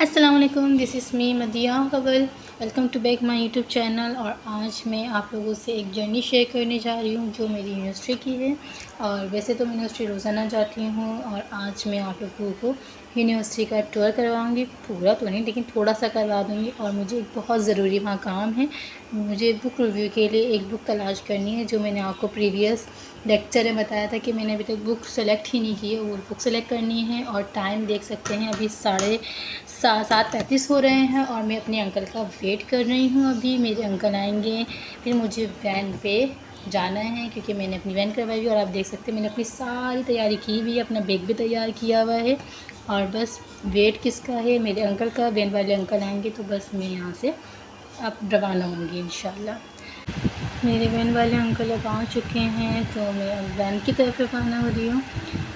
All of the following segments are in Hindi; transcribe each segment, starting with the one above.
अस्सलाम वालेकुम, this is me Madiya Kawal. Welcome to back my YouTube channel. और आज मैं आप लोगों से एक जर्नी शेयर करने जा रही हूँ जो मेरी यूनिवर्सिटी की है। और वैसे तो मैं यूनिवर्सिटी रोज़ाना जाती हूँ और आज मैं आप लोगों को यूनिवर्सिटी का टूर करवाऊँगी। पूरा तो नहीं लेकिन थोड़ा सा करवा दूँगी। और मुझे एक बहुत ज़रूरी वहाँ काम है। मुझे बुक रिव्यू के लिए एक बुक तलाश करनी है जो मैंने आपको प्रीवियस लेक्चर में बताया था कि मैंने अभी तक बुक सेलेक्ट ही नहीं की है। वो बुक सेलेक्ट करनी है। और टाइम देख सकते हैं, अभी 7:35 हो रहे हैं और मैं अपने अंकल का वेट कर रही हूँ। अभी मेरे अंकल आएंगे, फिर मुझे वैन पे जाना है क्योंकि मैंने अपनी वैन करवाई हुई। और आप देख सकते हैं मैंने अपनी सारी तैयारी की हुई है, अपना बैग भी तैयार किया हुआ है। और बस वेट किसका है? मेरे अंकल का। वैन वाले अंकल आएंगे तो बस मैं यहाँ से अब रवाना होंगी इंशाल्लाह। मेरे वैन वाले अंकल अब आ चुके हैं तो मैं अब वैन की तरफ रवाना हो रही हूँ।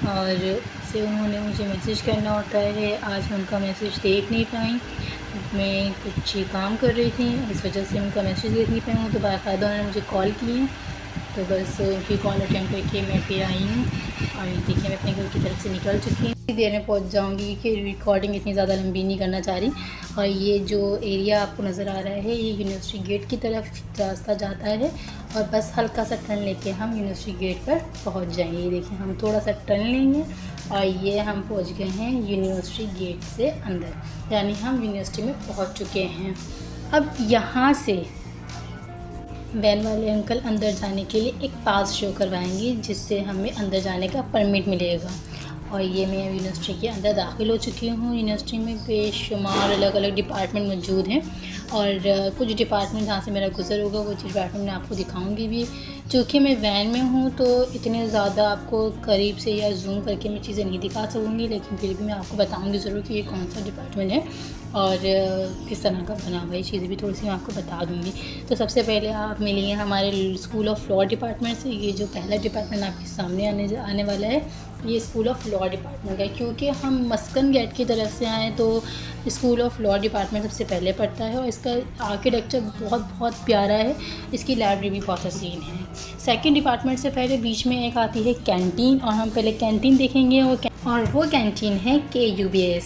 और से उन्होंने मुझे मैसेज करना होता है। आज मैं उनका मैसेज देख नहीं पाई, मैं कुछ काम कर रही थी, इस वजह से उनका मैसेज देख नहीं पाई हूँ। तो बाकायदा उन्होंने मुझे कॉल की, तो बस उनकी कॉल अटेंड करके मैं फिर आई हूँ। और देखिए मैं अपने घर की तरफ से निकल चुकी हूँ, देर में पहुँच जाऊँगी कि रिकॉर्डिंग इतनी ज़्यादा लंबी नहीं करना चाह रही। और ये जो एरिया आपको नज़र आ रहा है ये यूनिवर्सिटी गेट की तरफ रास्ता जाता है। और बस हल्का सा टर्न लेके हम यूनिवर्सिटी गेट पर पहुँच जाएंगे। ये देखिए हम थोड़ा सा टर्न लेंगे और ये हम पहुँच गए हैं यूनिवर्सिटी गेट से अंदर, यानी हम यूनिवर्सिटी में पहुँच चुके हैं। अब यहाँ से वैन वाले अंकल अंदर जाने के लिए एक पास शो करवाएंगे जिससे हमें अंदर जाने का परमिट मिलेगा। और ये मैं यूनिवर्सिटी के अंदर दाखिल हो चुकी हूँ। यूनिवर्सिटी में बेशुमार अलग अलग डिपार्टमेंट मौजूद हैं और कुछ डिपार्टमेंट जहाँ से मेरा गुजर होगा वो डिपार्टमेंट मैं आपको दिखाऊंगी भी। चूँकि मैं वैन में हूँ तो इतने ज़्यादा आपको करीब से या जूम करके मैं चीज़ें नहीं दिखा सकूँगी, लेकिन फिर भी मैं आपको बताऊँगी ज़रूर कि ये कौन सा डिपार्टमेंट है और किस तरह का बना हुआ है। चीज़ें भी थोड़ी सी मैं आपको बता दूँगी। तो सबसे पहले आप मिलिए हमारे स्कूल ऑफ लॉ डिपार्टमेंट से। ये जो पहला डिपार्टमेंट आपके सामने आने वाला है ये स्कूल ऑफ लॉ डिपार्टमेंट है। क्योंकि हम मस्कन गेट की तरफ से आए तो स्कूल ऑफ लॉ डिपार्टमेंट सबसे पहले पड़ता है और इसका आर्किटेक्चर बहुत प्यारा है। इसकी लाइब्रेरी भी बहुत हसीन है। सेकंड डिपार्टमेंट से पहले बीच में एक आती है कैंटीन और हम पहले कैंटीन देखेंगे। और वो कैंटीन है KUBS।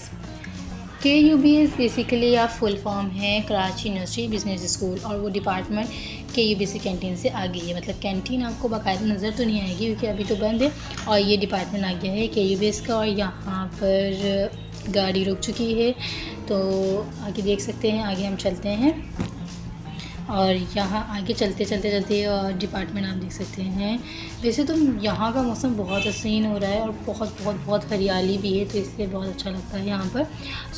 KUBS बेसिकली आप फुल फॉर्म है कराची यूनिवर्सिटी बिज़नेस स्कूल और वो डिपार्टमेंट KUBS कैंटीन से आ गई है। मतलब कैंटीन आपको बाकायदा नज़र तो नहीं आएगी क्योंकि अभी तो बंद है। और ये डिपार्टमेंट आ गया है KUBS का और यहाँ पर गाड़ी रुक चुकी है तो आगे देख सकते हैं। आगे हम चलते हैं और यहाँ आगे चलते और डिपार्टमेंट आप देख सकते हैं। वैसे तो यहाँ का मौसम बहुत हसीन हो रहा है और बहुत हरियाली भी है तो इसलिए बहुत अच्छा लगता है यहाँ पर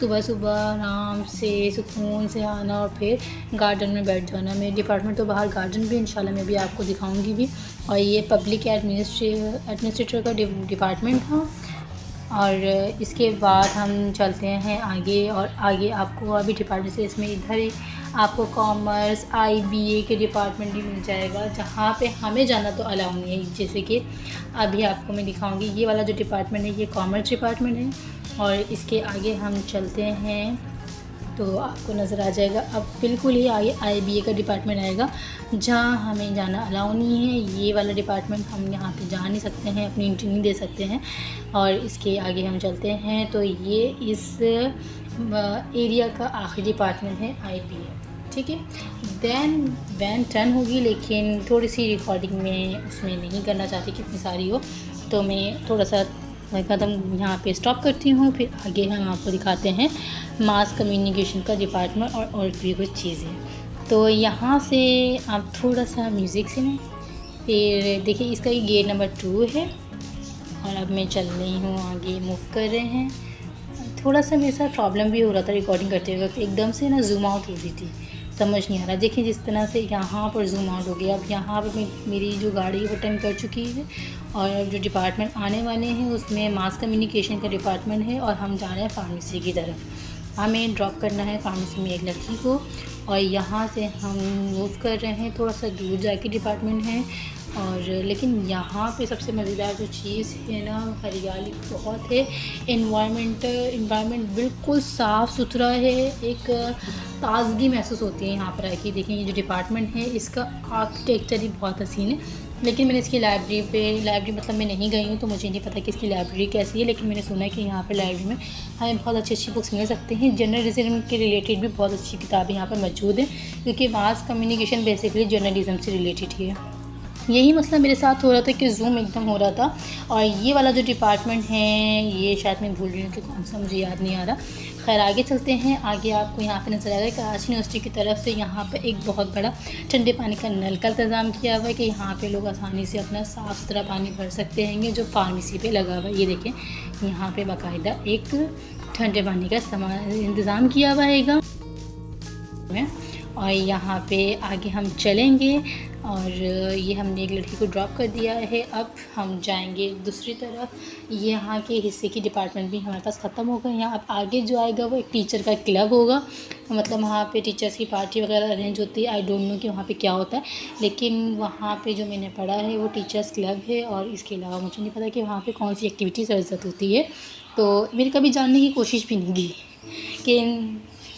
सुबह सुबह आराम से सुकून से आना और फिर गार्डन में बैठ जाना। मेरे डिपार्टमेंट तो बाहर गार्डन भी इंशाल्लाह मैं भी आपको दिखाऊंगी भी। और ये पब्लिक एडमिनिस्ट्रेटर का डिपार्टमेंट था। और इसके बाद हम चलते हैं आगे और आगे आपको अभी डिपार्टमेंट से इसमें इधर ही आपको कॉमर्स IBA के डिपार्टमेंट भी मिल जाएगा जहाँ पे हमें जाना तो अलाउ नहीं है। जैसे कि अभी आपको मैं दिखाऊंगी ये वाला जो डिपार्टमेंट है ये कॉमर्स डिपार्टमेंट है। और इसके आगे हम चलते हैं तो आपको नज़र आ जाएगा अब बिल्कुल ही आगे IBA का डिपार्टमेंट आएगा जहाँ हमें जाना अलाउ नहीं है। ये वाला डिपार्टमेंट हम यहाँ पे जा नहीं सकते हैं, अपनी एंट्री नहीं दे सकते हैं। और इसके आगे हम चलते हैं तो ये इस एरिया का आखिरी डिपार्टमेंट है IBA, ठीक है। दैन वैन टर्न होगी लेकिन थोड़ी सी रिकॉर्डिंग में उसमें नहीं करना चाहती कितनी सारी हो तो मैं थोड़ा सा कदम यहाँ पे स्टॉप करती हूँ। फिर आगे हम आपको दिखाते हैं मास कम्युनिकेशन का डिपार्टमेंट और भी कुछ चीज़ें। तो यहाँ से आप थोड़ा सा म्यूज़िक सुनें। फिर देखिए इसका ये गेट नंबर 2 है और अब मैं चल रही हूँ आगे मूव कर रहे हैं। थोड़ा सा मेरे साथ प्रॉब्लम भी हो रहा था रिकॉर्डिंग करते वक्त, एकदम से ना जूम आउट हो रही थी, समझ नहीं आ रहा। देखिए जिस तरह से यहाँ पर जूम आउट हो गया। अब यहाँ पर मेरी जो गाड़ी वो टर्न कर चुकी है और जो डिपार्टमेंट आने वाले हैं उसमें मास कम्युनिकेशन का डिपार्टमेंट है और हम जा रहे हैं फार्मेसी की तरफ। हमें ड्रॉप करना है फार्मेसी में एक लड़की को और यहाँ से हम मूव कर रहे हैं। थोड़ा सा दूर जाके डिपार्टमेंट है और लेकिन यहाँ पे सबसे मज़ेदार जो चीज़ है ना हरियाली बहुत है। इन्वायरमेंट बिल्कुल साफ़ सुथरा है, एक ताज़गी महसूस होती है यहाँ पर आके। देखिए ये जो डिपार्टमेंट है इसका आर्किटेक्चर ही बहुत हसीन है। लेकिन मैंने इसकी लाइब्रेरी मतलब मैं नहीं गई हूँ तो मुझे नहीं पता कि इसकी लाइब्रेरी कैसी है, लेकिन मैंने सुना है कि यहाँ पर लाइब्रेरी में हमें बहुत अच्छी अच्छी बुक्स मिल सकती हैं। जर्नलिज्म के रिलेटेड भी बहुत अच्छी किताबें यहाँ पर मौजूद हैं, क्योंकि मास कम्युनिकेशन बेसिकली जर्नलिज्म से रिलेटेड ही है। यही मसला मेरे साथ हो रहा था कि जूम एकदम हो रहा था, और ये वाला जो डिपार्टमेंट है ये शायद मैं भूल रही हूँ कि कौन सा, मुझे याद नहीं आ रहा। खैर आगे चलते हैं। आगे आपको यहाँ पे नज़र आ रहा है कराची यूनिवर्सिटी की तरफ से यहाँ पे एक बहुत बड़ा ठंडे पानी का नल का इंतज़ाम किया हुआ है कि यहाँ पे लोग आसानी से अपना साफ़ सुथरा पानी भर सकते हैं, जो फार्मेसी पे लगा हुआ है। ये देखें, यहाँ पे बाकायदा एक ठंडे पानी का इंतज़ाम किया हुआ है। और यहाँ पे आगे हम चलेंगे, और ये हमने एक लड़की को ड्रॉप कर दिया है। अब हम जाएंगे दूसरी तरफ। यहाँ के हिस्से की डिपार्टमेंट भी हमारे पास ख़त्म हो गए हैं। अब आगे जो आएगा वो एक टीचर का क्लब होगा, मतलब वहाँ पे टीचर्स की पार्टी वगैरह अरेंज होती है। आई डोंट नो कि वहाँ पे क्या होता है, लेकिन वहाँ पे जो मैंने पढ़ा है वो टीचर्स क्लब है। और इसके अलावा मुझे नहीं पता कि वहाँ पे कौन सी एक्टिविटीज़ अर्जत होती है, तो मेरी कभी जानने की कोशिश भी नहीं की कि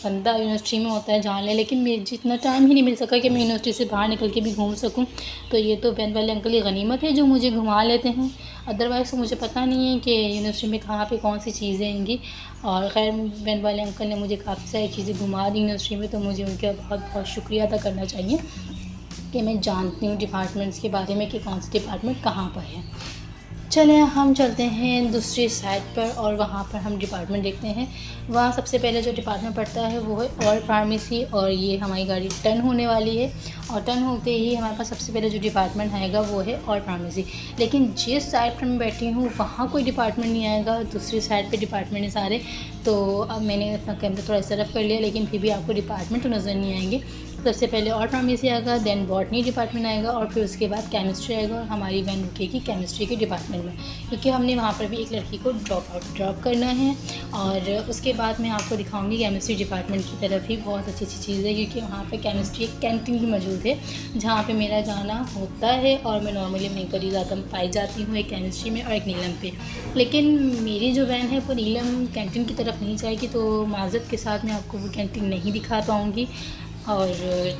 बंदा यूनिवर्सिटी में होता है जान ले, लेकिन मेरे जितना टाइम ही नहीं मिल सका कि मैं यूनिवर्सिटी से बाहर निकल के भी घूम सकूं। तो ये तो वैन वाले अंकल की गनीमत है जो मुझे घुमा लेते हैं, अदरवाइज़ तो मुझे पता नहीं है कि यूनिवर्सिटी में कहाँ पे कौन सी चीज़ें होंगी। और ख़ैर वैन वाले अंकल ने मुझे काफ़ी सारी चीज़ें घुमा दी यूनिवर्सिटी में, तो मुझे उनका बहुत बहुत शुक्रिया अदा करना चाहिए कि मैं जानती हूँ डिपार्टमेंट्स के बारे में कि कौन सी डिपार्टमेंट कहाँ पर है। चलें हम चलते हैं दूसरी साइड पर, और वहाँ पर हम डिपार्टमेंट देखते हैं। वहाँ सबसे पहले जो डिपार्टमेंट पड़ता है वो है और फार्मेसी, और ये हमारी गाड़ी टर्न होने वाली है, और टर्न होते ही हमारे पास सबसे पहले जो डिपार्टमेंट आएगा वो है और फार्मेसी। लेकिन जिस साइड पर मैं बैठी हूँ वहाँ कोई डिपार्टमेंट नहीं आएगा, दूसरी साइड पर डिपार्टमेंट है सारे। तो अब मैंने अपना कैमरा थोड़ा इस तरफ कर लिया, लेकिन फिर भी आपको डिपार्टमेंट तो नज़र नहीं आएंगे। सबसे पहले और फार्मेसी आएगा, देन बॉटनी डिपार्टमेंट आएगा, और फिर उसके बाद केमिस्ट्री आएगा। और हमारी वैन रुकेगी केमिस्ट्री के डिपार्टमेंट में, क्योंकि हमने वहाँ पर भी एक लड़की को ड्रॉप करना है। और उसके बाद मैं आपको दिखाऊंगी केमिस्ट्री डिपार्टमेंट की तरफ ही बहुत अच्छी अच्छी चीज़ है, क्योंकि वहाँ पर केमिस्ट्री एक कैंटीन भी मौजूद है जहाँ पर मेरा जाना होता है। और मैं नॉर्मली वहीं पर ही ज़्यादा पाई जाती हूँ, एक केमिस्ट्री में और एक नीलम पे। लेकिन मेरी जो वैन है वो नीलम कैंटीन की तरफ नहीं जाएगी, तो माज़रत के साथ मैं आपको वो कैंटीन नहीं दिखा पाऊँगी। और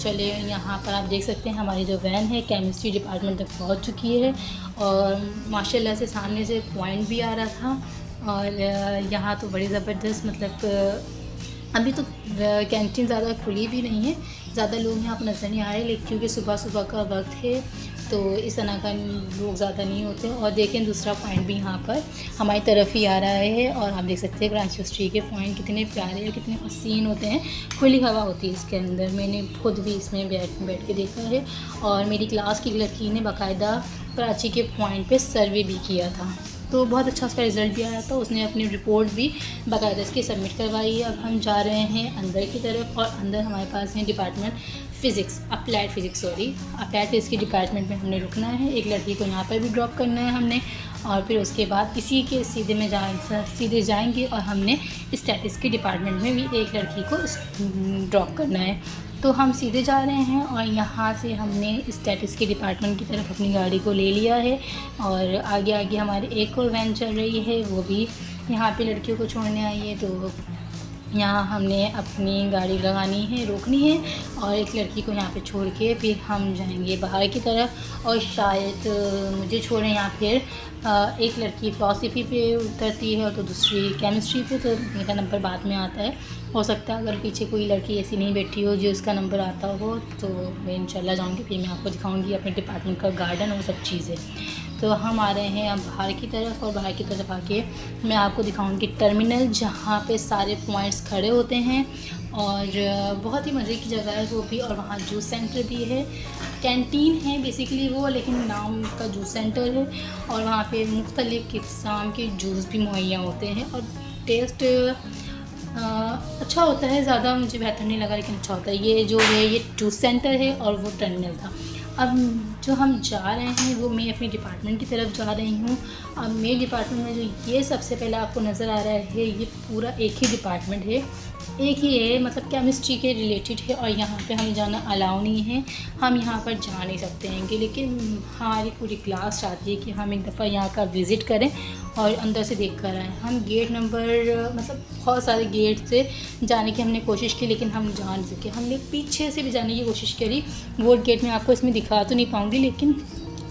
चले यहाँ पर आप देख सकते हैं हमारी जो वैन है केमिस्ट्री डिपार्टमेंट तक पहुँच चुकी है, और माशाल्लाह से सामने से पॉइंट भी आ रहा था। और यहाँ तो बड़ी ज़बरदस्त, मतलब अभी तो कैंटीन ज़्यादा खुली भी नहीं है, ज़्यादा लोग यहाँ पर नज़र नहीं आ रहे, लेकिन क्योंकि सुबह सुबह का वक्त है तो इस तरह का लोग ज़्यादा नहीं होते। और देखें दूसरा पॉइंट भी यहाँ पर हमारी तरफ ही आ रहा है, और आप देख सकते हैं कराची स्ट्रीट के पॉइंट कितने प्यारे और कितने हसीन होते हैं। खुली हवा होती है इसके अंदर, मैंने खुद भी इसमें बैठ के देखा है। और मेरी क्लास की लड़की ने बाकायदा कराची के पॉइंट पे सर्वे भी किया था, तो बहुत अच्छा उसका रिज़ल्ट भी आया था। उसने अपनी रिपोर्ट भी बाकायदा इसकी सबमिट करवाई है। अब हम जा रहे हैं अंदर की तरफ, और अंदर हमारे पास है डिपार्टमेंट फ़िज़िक्स, अप्लाइड फ़िज़िक्स की डिपार्टमेंट में हमने रुकना है। एक लड़की को यहाँ पर भी ड्रॉप करना है हमने, और फिर उसके बाद इसी के सीधे जाएंगे और हमने स्टैटिस्टिक्स के डिपार्टमेंट में भी एक लड़की को ड्रॉप करना है। तो हम सीधे जा रहे हैं, और यहाँ से हमने स्टैटिस्टिक्स के डिपार्टमेंट की तरफ अपनी गाड़ी को ले लिया है। और आगे आगे हमारी एक और वैन चल रही है, वो भी यहाँ पे लड़कियों को छोड़ने आई है। तो यहाँ हमने अपनी गाड़ी लगानी है, रोकनी है, और एक लड़की को यहाँ पे छोड़ के फिर हम जाएंगे बाहर की तरफ। और शायद मुझे छोड़ें, या फिर एक लड़की फ़िलॉसफी पे उतरती है तो दूसरी केमिस्ट्री पे, तो मेरा नंबर बाद में आता है। हो सकता है अगर पीछे कोई लड़की ऐसी नहीं बैठी हो जो इसका नंबर आता हो, तो मैं इंशाल्लाह जाऊँगी, फिर मैं आपको दिखाऊँगी अपने डिपार्टमेंट का गार्डन और सब चीज़ें। तो हम आ रहे हैं अब बाहर की तरफ, और बाहर की तरफ आके मैं आपको दिखाऊंगी टर्मिनल, जहाँ पे सारे पॉइंट्स खड़े होते हैं। और बहुत ही मज़े की जगह है वो भी, और वहाँ जूस सेंटर भी है, कैंटीन है बेसिकली वो, लेकिन नाम का जूस सेंटर है। और वहाँ पे मुख्तलिफ़ किस्म के जूस भी मुहैया होते हैं, और टेस्ट अच्छा होता है, ज़्यादा मुझे बेहतर नहीं लगा लेकिन अच्छा होता है। ये जो है ये जूस सेंटर है, और वो टर्मिनल था। अब जो हम जा रहे हैं वो मैं अपने डिपार्टमेंट की तरफ जा रही हूँ। अब मेरे डिपार्टमेंट में जो ये सबसे पहले आपको नज़र आ रहा है, ये पूरा एक ही डिपार्टमेंट है, एक ही है, मतलब केमिस्ट्री के रिलेटेड है। और यहाँ पे हमें जाना अलाउ नहीं है, हम यहाँ पर जा नहीं सकते हैं, लेकिन हमारी पूरी क्लास चाहती है कि हम एक दफ़ा यहाँ का विज़िट करें और अंदर से देख कर आएँ। हम गेट नंबर, मतलब बहुत सारे गेट से जाने की हमने कोशिश की, लेकिन हम जा नहीं सके। हमने पीछे से भी जाने की कोशिश करी, वो गेट में आपको इसमें दिखा तो नहीं पाऊँगी, लेकिन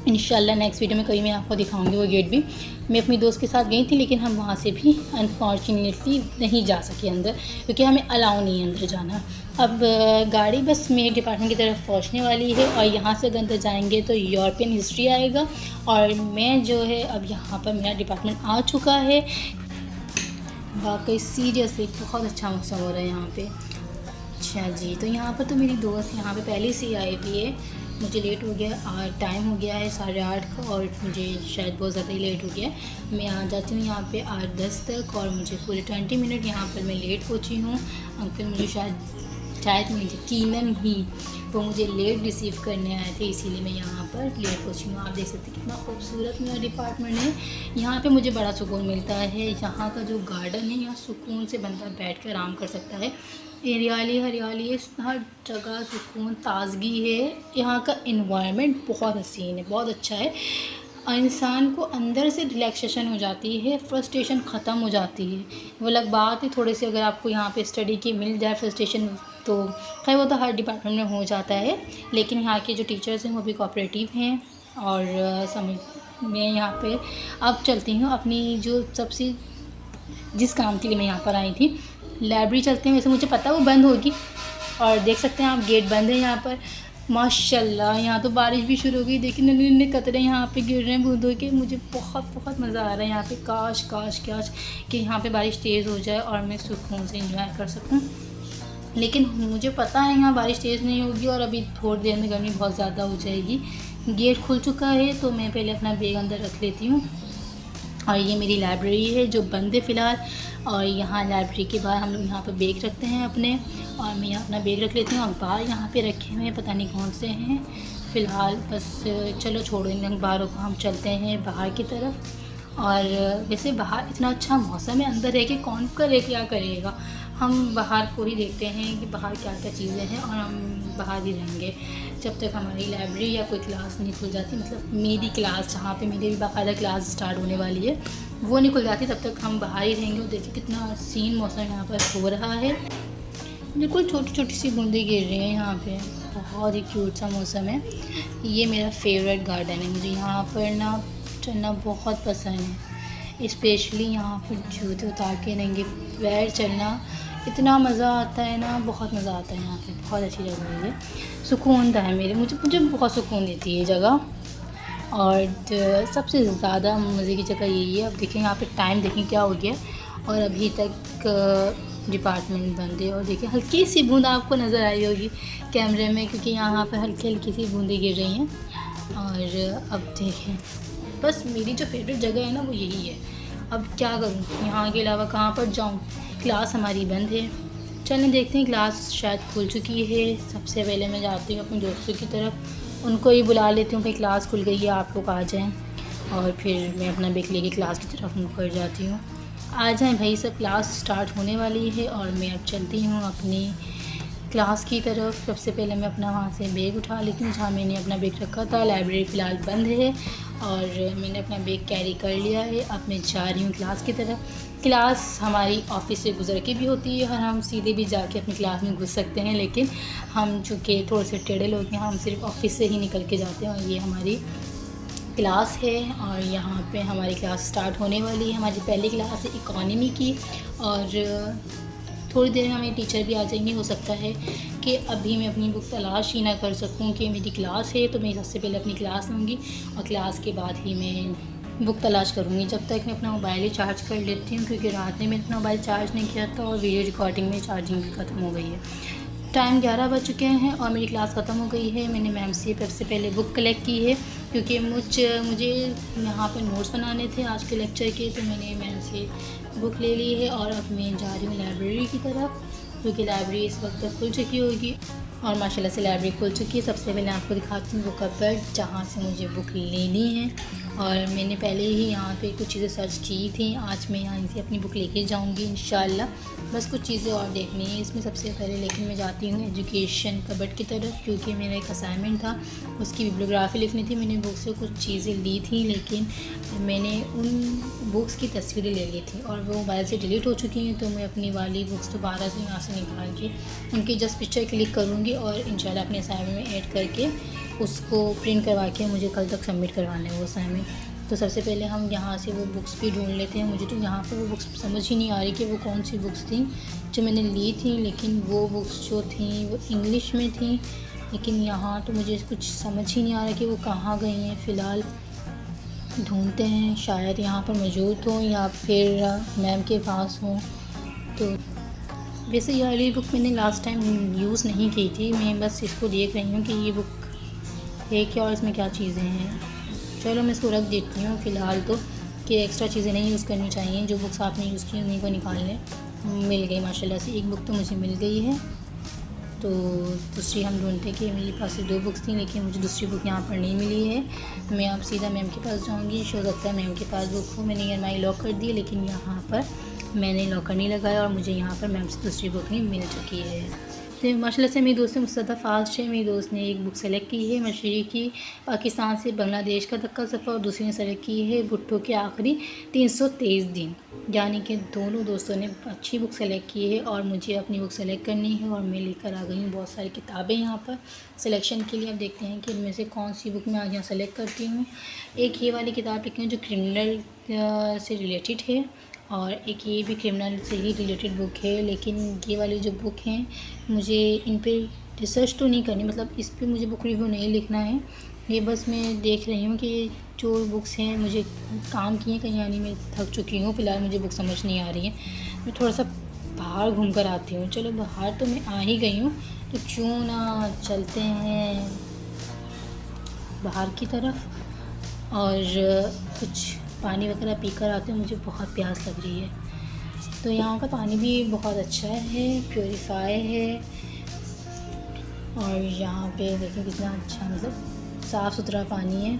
इंशाल्लाह नेक्स्ट वीडियो में कभी मैं आपको दिखाऊंगी वो गेट भी। मैं अपनी दोस्त के साथ गई थी, लेकिन हम वहाँ से भी अनफॉर्चुनेटली नहीं जा सके अंदर, क्योंकि हमें अलाउ नहीं है अंदर जाना। अब गाड़ी बस मेरे डिपार्टमेंट की तरफ पहुँचने वाली है, और यहाँ से अगर अंदर जाएंगे तो यूरोपियन हिस्ट्री आएगा, और मैं जो है अब यहाँ पर मेरा डिपार्टमेंट आ चुका है। वाकई सीरियसली बहुत अच्छा मौसम हो रहा है यहाँ पे। अच्छा जी, तो यहाँ पर तो मेरी दोस्त यहाँ पे पहले से ही आई हुई है। मुझे लेट हो गया और टाइम हो गया है 8:30 का, और मुझे शायद बहुत ज़्यादा ही लेट हो गया है। मैं आ जाती हूँ यहाँ पे 8:10 तक, और मुझे पूरे 20 मिनट यहाँ पर मैं लेट पहुँची हूँ। अंकल मुझे शायद नहीं, यकीनन ही वो मुझे लेट रिसीव करने आए थे, इसीलिए मैं यहाँ पर लेट पहुँची हूँ। आप देख सकते हैं कितना खूबसूरत मेरा डिपार्टमेंट है। यहाँ पे मुझे बड़ा सुकून मिलता है। यहाँ का जो गार्डन है, यहाँ सुकून से बंदा बैठ कर आराम कर सकता है। हरियाली हरियाली है, हर जगह सुकून, ताजगी है। यहाँ का इन्वायरमेंट बहुत हसीन है, बहुत अच्छा है। इंसान को अंदर से रिलैक्सेशन हो जाती है, फ्रस्ट्रेशन ख़त्म हो जाती है। वो अलग बात है थोड़ी सी अगर आपको यहाँ पे स्टडी की मिल जाए फ्रस्ट्रेशन, तो खैर वो तो हर डिपार्टमेंट में हो जाता है, लेकिन यहाँ के जो टीचर्स हैं वो भी कोऑपरेटिव हैं। और समझ मैं यहाँ पे अब चलती हूँ अपनी जो सबसे जिस काम के लिए मैं यहाँ पर आई थी, लाइब्रेरी चलते हैं। वैसे मुझे पता है वो बंद होगी, और देख सकते हैं आप गेट बंद है यहाँ पर। माशाल्लाह यहाँ तो बारिश भी शुरू हो गई, देखिए नन्हे नन्हे कतरे यहाँ पे गिर रहे हैं बूंदों के। मुझे बहुत मज़ा आ रहा है यहाँ पे। काश कि यहाँ पे बारिश तेज़ हो जाए और मैं सुकून से एंजॉय कर सकूँ, लेकिन मुझे पता है यहाँ बारिश तेज़ नहीं होगी, और अभी थोड़ी देर में गर्मी बहुत ज़्यादा हो जाएगी। गेट खुल चुका है, तो मैं पहले अपना बैग अंदर रख लेती हूँ। और ये मेरी लाइब्रेरी है जो बंद है फ़िलहाल, और यहाँ लाइब्रेरी के बाहर हम लोग यहाँ पर बैग रखते हैं अपने, और मैं यहाँ अपना बैग रख लेती हूँ। अखबार यहाँ पे रखे हुए हैं, पता नहीं कौन से हैं फ़िलहाल। बस चलो छोड़ो इन अखबारों को, हम चलते हैं बाहर की तरफ। और वैसे बाहर इतना अच्छा मौसम है, अंदर है कि कौन करे क्या करेगा। हम बाहर को ही देखते हैं कि बाहर क्या क्या चीज़ें हैं, और हम बाहर ही रहेंगे जब तक हमारी लाइब्रेरी या कोई क्लास नहीं खुल जाती। मतलब मेरी क्लास जहाँ पे मेरी भी बाकायदा क्लास स्टार्ट होने वाली है, वो नहीं खुल जाती, तब तक हम बाहर ही रहेंगे। और देखिए कितना सीन मौसम यहाँ पर हो रहा है, बिल्कुल छोटी छोटी सी बूंदें गिर रही हैं यहाँ पे। बहुत ही क्यूट सा मौसम है। ये मेरा फेवरेट गार्डन है, मुझे यहाँ पर ना चलना बहुत पसंद है। स्पेशली यहाँ पर जूते उतार के नंगे पैर चलना इतना मज़ा आता है ना, बहुत मज़ा आता है यहाँ पे। बहुत अच्छी जगह है ये, सुकून है मुझे बहुत सुकून देती है ये जगह। और सबसे ज़्यादा मज़े की जगह यही है। अब देखें यहाँ पे टाइम देखें क्या हो गया, और अभी तक डिपार्टमेंट बंद है। और देखिए हल्की सी बूंद आपको नज़र आई होगी कैमरे में, क्योंकि यहाँ पर हल्की सी बूंदें गिर रही हैं। और अब देखें बस मेरी जो फेवरेट जगह है ना वो यही है। अब क्या करूँ, यहाँ के अलावा कहाँ पर जाऊँ। क्लास हमारी बंद है, चलें देखते हैं। क्लास शायद खुल चुकी है। सबसे पहले मैं जाती हूँ अपने दोस्तों की तरफ, उनको ही बुला लेती हूँ भाई क्लास खुल गई है, आप लोग आ जाएँ। और फिर मैं अपना बैग लेके क्लास की तरफ मुँह कर जाती हूँ। आ जाएँ भाई सब, क्लास स्टार्ट होने वाली है। और मैं अब चलती हूँ अपनी क्लास की तरफ। सबसे पहले मैं अपना वहाँ से बैग उठा लेती हूँ जहाँ मैंने अपना बैग रखा था। लाइब्रेरी फ़िलहाल बंद है, और मैंने अपना बैग कैरी कर लिया है। अब मैं जा रही हूँ क्लास की तरफ। क्लास हमारी ऑफ़िस से गुजर के भी होती है, और हम सीधे भी जाके अपनी क्लास में घुस सकते हैं, लेकिन हम चूँकि थोड़े से टेढ़े लोग हैं, हम सिर्फ ऑफ़िस से ही निकल के जाते हैं। और ये हमारी क्लास है, और यहाँ पे हमारी क्लास स्टार्ट होने वाली है। हमारी पहली क्लास है इकोनॉमी की, और थोड़ी देर में हमें टीचर भी आ जाएंगे। हो सकता है कि अभी मैं अपनी बुक तलाश ही ना कर सकूं कि मेरी क्लास है, तो मैं सबसे पहले अपनी क्लास लूँगी, और क्लास के बाद ही मैं बुक तलाश करूँगी। जब तक मैं अपना मोबाइल ही चार्ज कर लेती हूँ, क्योंकि रात में मैंने अपना मोबाइल चार्ज नहीं किया था, और वीडियो रिकॉर्डिंग में चार्जिंग भी ख़त्म हो गई है। टाइम 11 बज चुके हैं और मेरी क्लास ख़त्म हो गई है। मैंने मैम से सबसे पहले बुक कलेक्ट की है, क्योंकि मुझे यहाँ पर नोट्स बनाने थे आज के लेक्चर के, तो मैंने मैम से बुक ले ली है। और अब मैं जा रही हूँ लाइब्रेरी की तरफ, क्योंकि लाइब्रेरी इस वक्त तक खुल चुकी होगी, और माशाल्लाह से लाइब्रेरी खुल चुकी है। सबसे पहले आपको दिखाती हूँ बुक कबर्ड, जहाँ से मुझे बुक लेनी है। और मैंने पहले ही यहाँ पे कुछ चीज़ें सर्च की थी। आज मैं यहाँ से अपनी बुक लेके जाऊँगी इंशाल्लाह। बस कुछ चीज़ें और देखनी है इसमें सबसे पहले, लेकिन मैं जाती हूँ एजुकेशन कबर्ड की तरफ, क्योंकि मेरा एक असाइनमेंट था, उसकी बिब्लियोग्राफी लिखनी थी। मैंने बुक से कुछ चीज़ें ली थी, लेकिन मैंने उन बुक्स की तस्वीरें ले ली थी, और वो मोबाइल से डिलीट हो चुकी हैं। तो मैं अपनी वाली बुक्स दोबारा से यहाँ से निकाल के उनकी जस्ट पिक्चर क्लिक करूँगी, और इंशाल्लाह अपने असाइनमेंट में ऐड करके उसको प्रिंट करवा के मुझे कल तक सबमिट करवाना है वो असाइनमेंट। तो सबसे पहले हम यहाँ से वो बुक्स भी ढूंढ लेते हैं। मुझे तो यहाँ पर वो बुक्स समझ ही नहीं आ रही कि वो कौन सी बुक्स थी जो मैंने ली थी, लेकिन वो बुक्स जो थी वो इंग्लिश में थी, लेकिन यहाँ तो मुझे कुछ समझ ही नहीं आ रहा कि वो कहाँ गई हैं। फ़िलहाल ढूंढते हैं, शायद यहाँ पर मौजूद हो या फिर मैम के पास हो। तो वैसे ये वाली बुक मैंने लास्ट टाइम यूज़ नहीं की थी, मैं बस इसको देख रही हूँ कि ये बुक है क्या और इसमें क्या चीज़ें हैं। चलो मैं इसको रख देती हूँ फ़िलहाल तो, कि एक्स्ट्रा चीज़ें नहीं यूज़ करनी चाहिए। जो बुक्स आपने यूज़ की उन्हीं को निकाल लें। मिल गई माशाल्लाह से, एक बुक तो मुझे मिल गई है। तो दूसरी हम ढूंढते कि मेरे पास 2 बुक्स थी, लेकिन मुझे दूसरी बुक यहाँ पर नहीं मिली है। मैं अब सीधा मैम के पास जाऊँगी। हो सकता है मैम के पास बुक हो। मैंने EMI लॉक कर दी, लेकिन यहाँ पर मैंने लॉकर नहीं लगाया और मुझे यहाँ पर मैम से दूसरी बुक नहीं मिल चुकी है। तो माशाल्लाह से मेरी दोस्त मुझसे ज़्यादा फास्ट है। मेरी दोस्त ने एक बुक सेलेक्ट की है, मशरक़ी की पाकिस्तान से बांग्लादेश का तक का सफ़र, और दूसरी ने सेलेक्ट की है भुट्टो के आखिरी 323 दिन। यानी कि दोनों दोस्तों ने अच्छी बुक सेलेक्ट की है और मुझे अपनी बुक सेलेक्ट करनी है। और मैं लेकर आ गई हूँ बहुत सारी किताबें यहाँ पर सिलेक्शन के लिए। अब देखते हैं कि इनमें से कौन सी बुक मैं आज यहाँ सेलेक्ट करती हूँ। एक ये वाली किताब लिखी है जो क्रिमिनल से रिलेटेड है, और एक ये भी क्रिमिनल से ही रिलेटेड बुक है। लेकिन ये वाली जो बुक हैं मुझे इन पे रिसर्च तो नहीं करनी, मतलब इस पे मुझे बुक रिव्यू नहीं लिखना है। ये बस मैं देख रही हूँ कि जो बुक्स हैं मुझे काम की हैं कहीं, यानी मैं थक चुकी हूँ। फ़िलहाल मुझे बुक समझ नहीं आ रही है। मैं थोड़ा सा बाहर घूम कर आती हूँ। चलो बाहर तो मैं आ ही गई हूँ, तो क्यों ना चलते हैं बाहर की तरफ और कुछ पानी वगैरह पीकर आते हैं। मुझे बहुत प्यास लग रही है। तो यहाँ का पानी भी बहुत अच्छा है, प्योरीफाई है। और यहाँ पे देखिए कितना अच्छा, मतलब साफ़ सुथरा पानी है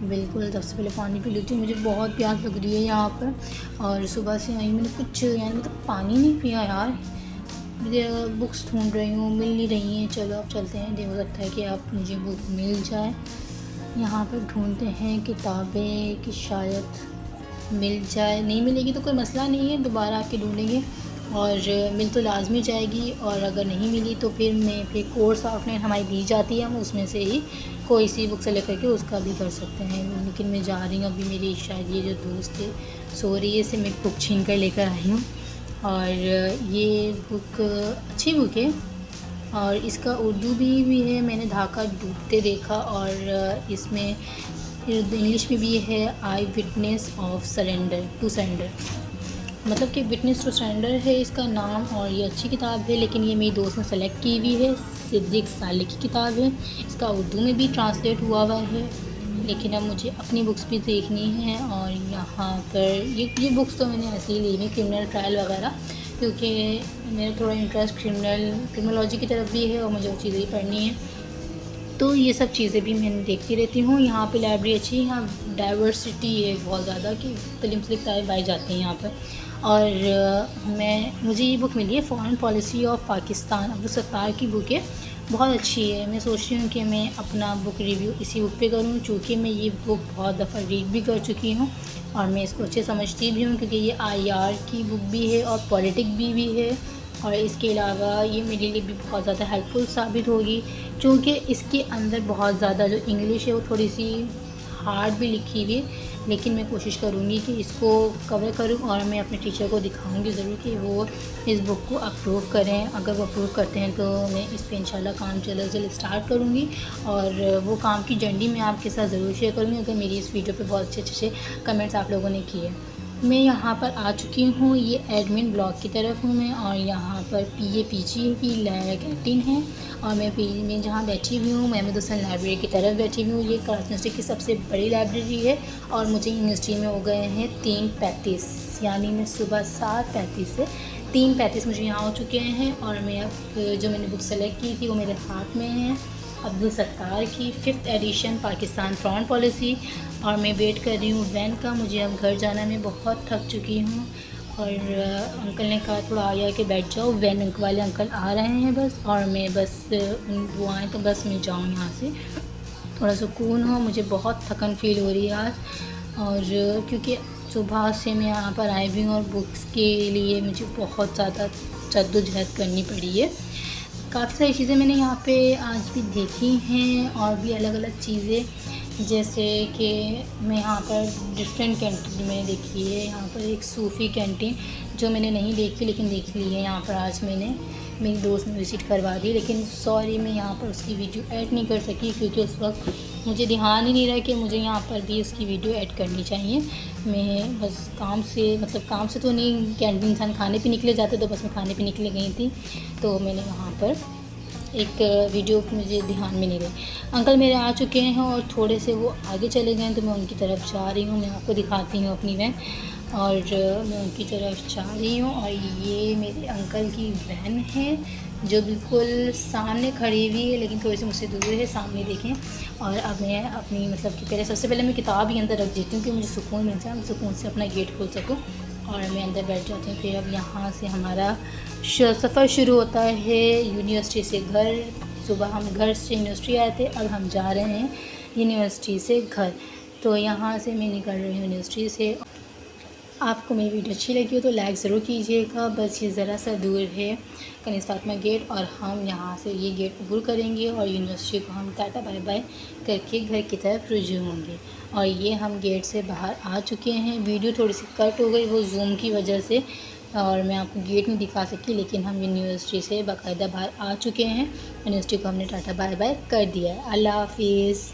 बिल्कुल। सबसे पहले पानी पी लेती हूँ, मुझे बहुत प्यास लग रही है यहाँ पर। और सुबह से आई मैंने कुछ यानी मतलब पानी नहीं पिया यार। मुझे बुक्स ढूंढ रही हूँ, मिल नहीं रही हैं। चलो अब चलते हैं, देखो सकता है कि आप मुझे बुक मिल जाए। यहाँ पर ढूंढते हैं किताबें कि शायद मिल जाए। नहीं मिलेगी तो कोई मसला नहीं है, दोबारा आके ढूंढेंगे और मिल तो लाजमी जाएगी। और अगर नहीं मिली तो फिर कोर्स ऑफलाइन हमारी दी जाती है, हम उसमें से ही कोई सी बुक से लेकर के उसका भी कर सकते हैं। लेकिन मैं जा रही हूँ अभी, मेरी शायद ये जो दोस्त है सो रही है, से मैं बुक छीन कर लेकर आई हूँ। और ये बुक अच्छी बुक है और इसका उर्दू भी है। मैंने धाका डूबते देखा, और इसमें इंग्लिश में भी है eye witness of surrender to surrender, मतलब कि विटनेस टू सरेंडर है इसका नाम। और ये अच्छी किताब है, लेकिन ये मेरी दोस्त ने सेलेक्ट की हुई है। सिद्दीक सालिक की किताब है, इसका उर्दू में भी ट्रांसलेट हुआ है। लेकिन अब मुझे अपनी बुक्स भी देखनी है। और यहाँ पर ये बुक्स तो मैंने ऐसे ही ली हुई, क्रिमिनल ट्रायल वगैरह, क्योंकि मेरा थोड़ा इंटरेस्ट क्रिमिनोलॉजी की तरफ भी है और मुझे वो चीज़ें ही पढ़नी है। तो ये सब चीज़ें भी मैं देखती रहती हूँ। यहाँ पे लाइब्रेरी अच्छी है, यहाँ डाइवर्सिटी है बहुत ज़्यादा कि मुख्तलिफ़ किताबें पाई जाती हैं यहाँ पर। और मुझे ये बुक मिली है foreign policy of Pakistan, Abdul Sattar की बुक है, बहुत अच्छी है। मैं सोच रही हूँ कि मैं अपना बुक रिव्यू इसी बुक पे करूँ, चूँकि मैं ये बुक बहुत दफ़ा रीड भी कर चुकी हूँ और मैं इसको अच्छे समझती भी हूँ, क्योंकि ये IR की बुक भी है और पॉलिटिक भी है। और इसके अलावा ये मेरे लिए भी बहुत ज़्यादा हेल्पफुल साबित होगी, क्योंकि इसके अंदर बहुत ज़्यादा जो इंग्लिश है वो थोड़ी सी हार्ड भी लिखी हुई है। लेकिन मैं कोशिश करूँगी कि इसको कवर करूँ और मैं अपने टीचर को दिखाऊँगी ज़रूर कि वो इस बुक को अप्रूव करें। अगर वो अप्रूव करते हैं तो मैं इस पर इंशाल्लाह काम जल्द से जल्द स्टार्ट करूँगी और वो काम की जर्नी मैं आपके साथ ज़रूर शेयर करूँगी, अगर मेरी इस वीडियो पे बहुत अच्छे कमेंट्स आप लोगों ने किए। मैं यहाँ पर आ चुकी हूँ, ये एडमिन ब्लॉक की तरफ हूँ मैं, और यहाँ पर PAPG की कैंटीन है। और मैं जहाँ बैठी हुई हूँ महमूद हुसैन लाइब्रेरी की तरफ बैठी हुई हूँ। ये कराची यूनिवर्सिटी की सबसे बड़ी लाइब्रेरी है और मुझे यूनिवर्सिटी में हो गए हैं 3:35, यानी मैं सुबह 7:35 से 3:35 मुझे यहाँ हो चुके हैं। और मैं अब जो मैंने बुक सेलेक्ट की थी वो मेरे हाथ में है, अब्दुल सत्तार की 5th addition Pakistan foreign policy. और मैं वेट कर रही हूँ वैन का, मुझे अब घर जाना है, मैं बहुत थक चुकी हूँ। और अंकल ने कहा थोड़ा आगे आके बैठ जाओ, वैन वाले अंकल आ रहे हैं बस, और मैं बस वो आए तो बस मैं जाऊँ यहाँ से, थोड़ा सुकून हो। मुझे बहुत थकन फ़ील हो रही है आज, और क्योंकि सुबह से मैं यहाँ पर आई हुई हूँ और बुक्स के लिए मुझे बहुत ज़्यादा जद्दोजहद करनी पड़ी है। काफ़ी सारी चीज़ें मैंने यहाँ पे आज भी देखी हैं और भी अलग अलग चीज़ें, जैसे कि मैं यहाँ पर डिफरेंट कैंटीन मैंने देखी है। यहाँ पर एक सूफ़ी कैंटीन जो मैंने नहीं देखी लेकिन देख ली है यहाँ पर आज मैंने, मेरी दोस्त ने विज़िट करवा दी, लेकिन सॉरी मैं यहाँ पर उसकी वीडियो ऐड नहीं कर सकी क्योंकि उस वक्त मुझे ध्यान ही नहीं रहा कि मुझे यहाँ पर भी उसकी वीडियो ऐड करनी चाहिए। मैं बस काम से, मतलब काम से तो नहीं, कैंटीन इंसान खाने पे निकले जाते तो बस मैं खाने पे निकले गई थी, तो मैंने वहाँ पर एक वीडियो मुझे ध्यान में नहीं रही। अंकल मेरे आ चुके हैं और थोड़े से वो आगे चले गए हैं, तो मैं उनकी तरफ जा रही हूँ। मैं आपको दिखाती हूँ अपनी वैन, और मैं उनकी तरफ जा रही हूँ। और ये मेरे अंकल की वैन है जो बिल्कुल सामने खड़ी हुई है, लेकिन थोड़ी सी मुझसे दूर है, सामने देखें। और अब मैं अपनी, मतलब कि पहले, सबसे पहले मैं किताब ही अंदर रख देती हूँ कि मुझे सुकून मिल जाए, सुकून से अपना गेट खोल सकूँ, और मैं अंदर बैठ जाती हूँ। फिर अब यहाँ से हमारा सफ़र शुरू होता है यूनिवर्सिटी से घर। सुबह हम घर से यूनिवर्सिटी आए थे, अब हम जा रहे हैं यूनिवर्सिटी से घर। तो यहाँ से मैं निकल रही हूँ यूनिवर्सिटी से। आपको मेरी वीडियो अच्छी लगी हो तो लाइक ज़रूर कीजिएगा। बस ये ज़रा सा दूर है कनीज़ फातिमा गेट, और हम यहाँ से ये गेट अबूर करेंगे और यूनिवर्सिटी को हम टाटा बाय बाय करके घर की तरफ रुजू होंगे। और ये हम गेट से बाहर आ चुके हैं। वीडियो थोड़ी सी कट हो गई वो जूम की वजह से, और मैं आपको गेट नहीं दिखा सकी, लेकिन हम यूनिवर्सिटी से बाकायदा बाहर आ चुके हैं। यूनिवर्सिटी को हमने टाटा बाय बाय कर दिया है। अल्लाह हाफिज़।